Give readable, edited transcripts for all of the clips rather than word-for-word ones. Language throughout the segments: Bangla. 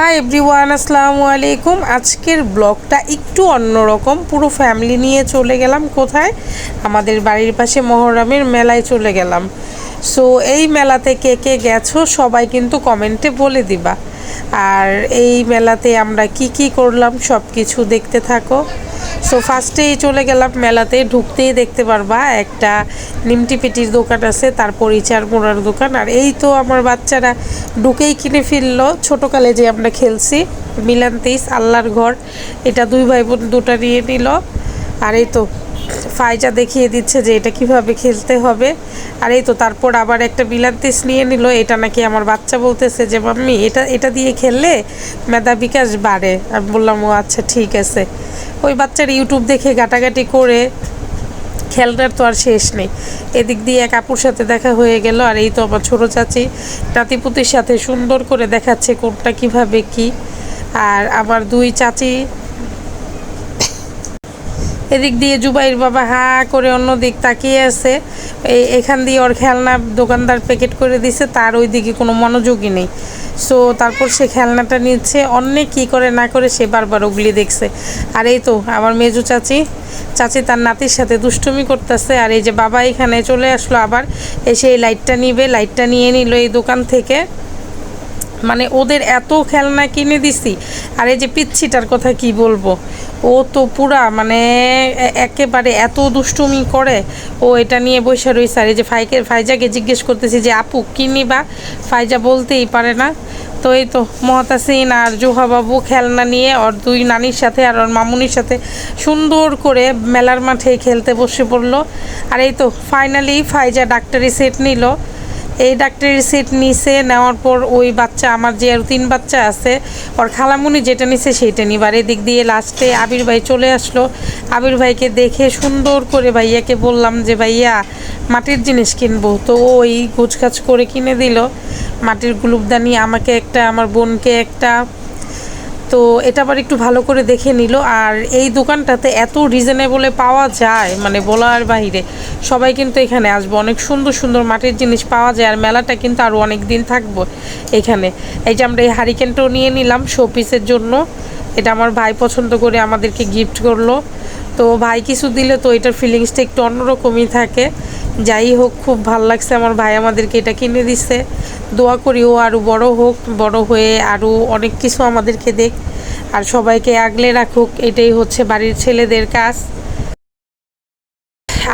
হাই এভরিওয়ান, আসসালামু আলাইকুম। আজকের ব্লগটা একটু অন্যরকম। পুরো ফ্যামিলি নিয়ে চলে গেলাম কোথায়? আমাদের বাড়ির পাশে মহরমের মেলায় চলে গেলাম। সো এই মেলাতে কে কে গেছো সবাই কিন্তু কমেন্টে বলে দিবা। আর এই মেলাতে আমরা কি কি করলাম সব কিছু দেখতে থাকো। সো ফার্স্টেই চলে গেলাম মেলাতে, ঢুকতেই দেখতে পারবা একটা নিমটি পেটির দোকান আছে, তারপর ইচার মোড়ার দোকান। আর এই তো আমার বাচ্চারা ঢুকেই কিনে ফেললো ছোটোকালে যে আমরা খেলছি মিলান্তিস আল্লাহর ঘর, এটা দুই ভাই বোন দুটা নিয়ে নিল। আর এই তো ফাইজা দেখিয়ে দিচ্ছে যে এটা কিভাবে খেলতে হবে। আর এই তো তারপর আবার একটা বিলান্তিস নিয়ে নিল, এটা নাকি আমার বাচ্চা বলতেছে যে মাম্মি এটা এটা দিয়ে খেললে মেধা বিকাশ বাড়ে। আমি বললাম ও আচ্ছা ঠিক আছে। ওই বাচ্চার ইউটিউব দেখে ঘাটাঘাটি করে খেলনার তো আর শেষ নেই। এদিক দিয়ে এক আপুর সাথে দেখা হয়ে গেল। আর এই তো আমার ছোটো চাচি নাতিপুতির সাথে সুন্দর করে দেখাচ্ছে কোনটা কিভাবে কি। আর আমার দুই চাচি এদিক দিয়ে জুবাইর বাবা হা করে অন্য দিক তাকিয়ে আছে। এখান দিয়ে ওর খেলনা দোকানদার প্যাকেট করে দিছে, তার ওই দিকে কোনো মনোযোগই নেই। সো তারপর সে খেলনাটা নিচ্ছে, অনেক কী করে না করে সে বারবার ওগুলি দেখছে। আর এই তো আমার মেজু চাচি তার নাতির সাথে দুষ্টুমি করতেছে। আর এই যে বাবা এখানে চলে আসলো আবার, এসে এই লাইটটা নিবে, লাইটটা নিয়ে নিল এই দোকান থেকে। মানে ওদের এত খেলনা কিনে দিছি। আর এই যে পিচ্ছিটার কথা কি বলবো, ও তো পুরা মানে একেবারে এত দুষ্টুমি করে। ও এটা নিয়ে বসে রয়েছে। আর এই যে ফাইজাকে জিজ্ঞেস করতেছি যে আপু কী নিবা, ফাইজা বলতেই পারে না। তো এই তো মহতাসিন আর জোহা বাবু খেলনা নিয়ে ওর দুই নানির সাথে আর ওর মামুনির সাথে সুন্দর করে মেলার মাঠে খেলতে বসে পড়লো। আর এই তো ফাইনালি ফাইজা ডাক্তারি সেট নিল। এই ডাক্তারের সেট নিছে, নেওয়ার পর ওই বাচ্চা আমার যে আর 3 বাচ্চা আছে ওর খালামুনি যেটা নিছে সেইটা নিবার। এদিক দিয়ে লাস্টে আবির ভাই চলে আসলো। আবির ভাইকে দেখে সুন্দর করে ভাইয়াকে বললাম যে ভাইয়া মাটির জিনিস কিনবো, তো ওই গোছগাছ করে কিনে দিল। মাটির গুলুবদানি আমাকে একটা, আমার বোনকে একটা। তো এটা আবার একটু ভালো করে দেখে নিল। আর এই দোকানটাতে এত রিজনেবলে পাওয়া যায় মানে বলার বাইরে। সবাই কিন্তু এখানে আসবো, অনেক সুন্দর সুন্দর মাটির জিনিস পাওয়া যায়। আর মেলাটা কিন্তু আরও অনেক দিন থাকবো এখানে। এই যে আমরা এই হারিকেনটাও নিয়ে নিলাম শোপিসের জন্য, এটা আমার ভাই পছন্দ করে আমাদেরকে গিফট করলো। তো ভাই কিছু দিলে তো এটার ফিলিংসটা একটু অন্যরকমই থাকে। যাই হোক খুব ভাল লাগছে, আমার ভাই আমাদেরকে এটা কিনে দিছে। দোয়া করি ও আরও বড় হোক, বড় হয়ে আরও অনেক কিছু আমাদেরকে দেখ আর সবাইকে আগলে রাখুক, এটাই হচ্ছে বাড়ির ছেলেদের কাজ।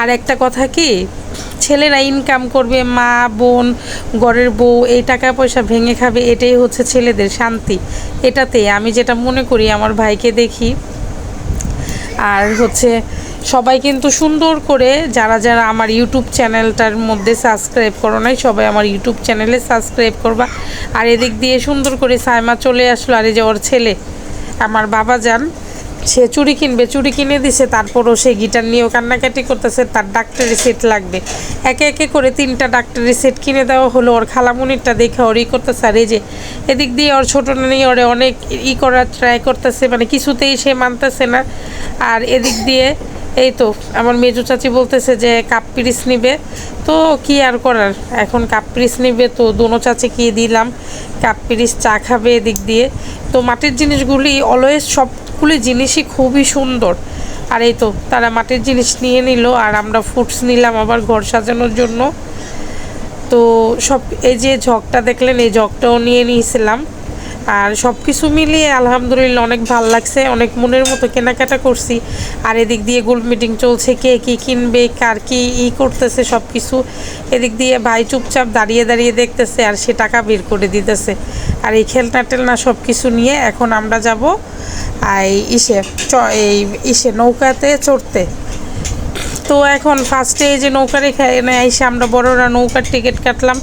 আর একটা কথা কি, ছেলেরা ইনকাম করবে, মা বোন ঘরের বউ এই টাকা পয়সা ভেঙে খাবে, এটাই হচ্ছে ছেলেদের শান্তি। এটাতে আমি যেটা মনে করি আমার ভাইকে দেখি। আর হচ্ছে সবাই কিন্তু সুন্দর করে যারা যারা আমার ইউটিউব চ্যানেলটার মধ্যে সাবস্ক্রাইব করো নাই সবাই আমার ইউটিউব চ্যানেলে সাবস্ক্রাইব করবা। আর এদিক দিয়ে সুন্দর করে সাইমা চলে আসলো। আর এই যে ওর ছেলে আমার বাবা যান, সে চুড়ি কিনবে, চুড়ি কিনে দিছে, তারপরও সে গিটার নিয়েও কান্নাকাটি করতেছে, তার ডাক্তারি সেট লাগবে। একে একে করে 3টা ডাক্তারি সেট কিনে দেওয়া হলো। ওর খালামুনিরটা দেখে ওরই করতেছে। আর এই যে এদিক দিয়ে ওর ছোটো নানি ওরে অনেক করার ট্রাই করতেছে, মানে কিছুতেই সে মানতেছে না। আর এদিক দিয়ে এই তো আমার মেজো চাচি বলতেছে যে কাপ পিরিচ নিবে, তো কি আর করার, এখন কাপ পিরিচ নিবে তো দোনো চাচিকে দিলাম কাপ পিরিচ, চা খাবে এদিক দিয়ে। তো মাটির জিনিসগুলি অলওয়েজ সবগুলি জিনিসই খুবই সুন্দর। আর এই তো তারা মাটির জিনিস নিয়ে নিল। আর আমরা ফ্রুটস নিলাম আবার ঘর সাজানোর জন্য। তো সব এই যে জগটা দেখলেন, এই জগটাও নিয়ে নিয়েছিলাম। আর সব কিছু মিলিয়ে আলহামদুলিল্লাহ অনেক ভালো লাগছে, অনেক মনের মতো কেনাকাটা করছি। আর এদিক দিয়ে গোল মিটিং চলছে, কে কী কিনবে, কার কী করতেছে সব কিছু। এদিক দিয়ে ভাই চুপচাপ দাঁড়িয়ে দাঁড়িয়ে দেখতেছে আর সে টাকা বের করে দিতেছে। আর এই খেলনা টেলনা সব কিছু নিয়ে এখন আমরা যাব এই নৌকাতে চড়তে। তো এখন ফার্স্টে এই যে নৌকার এখানে এসে আমরা বড়রা নৌকার টিকিট কাটলাম,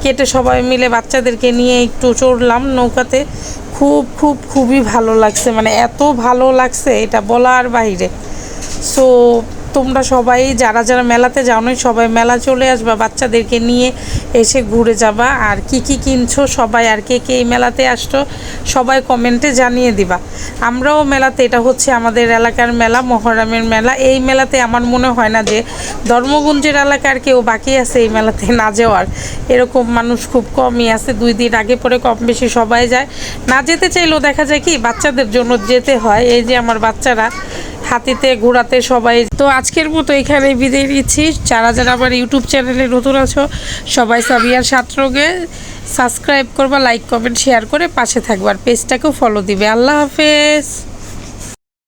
কেটে সবাই মিলে বাচ্চাদেরকে নিয়ে একটু চড়লাম নৌকাতে। খুবই ভালো লাগছে, মানে এত ভালো লাগছে এটা বলার বাইরে। সো তোমরা সবাই যারা যারা মেলাতে যাও না সবাই মেলা চলে আসবা, বাচ্চাদেরকে নিয়ে এসে ঘুরে যাবা। আর কি কি কিনছো সবাই, আর কে কে এই মেলাতে আসছো সবাই কমেন্টে জানিয়ে দিবা। আমরাও মেলাতে, এটা হচ্ছে আমাদের এলাকার মেলা, মহরমের মেলা। এই মেলাতে আমার মনে হয় না যে ধর্মগঞ্জের এলাকার কেউ বাকি আছে এই মেলাতে না যাওয়ার, এরকম মানুষ খুব কমই আছে। 2 দিন আগে পরে কম বেশি সবাই যায়। না যেতে চাইলেও দেখা যায় কি বাচ্চাদের জন্য যেতে হয়। এই যে আমার বাচ্চারা হাতিতে ঘোরাতে সবাই। তো আজকের মতো এখানে বিদায় নিচ্ছি। যারা যারা আমার ইউটিউব চ্যানেলে নতুন আছো সবাই সাবিয়ার সাতরঙে সাবস্ক্রাইব করবা, লাইক কমেন্ট শেয়ার করে পাশে থাকবার, পেজটাকেও ফলো দিবে। আল্লাহ হাফেজ।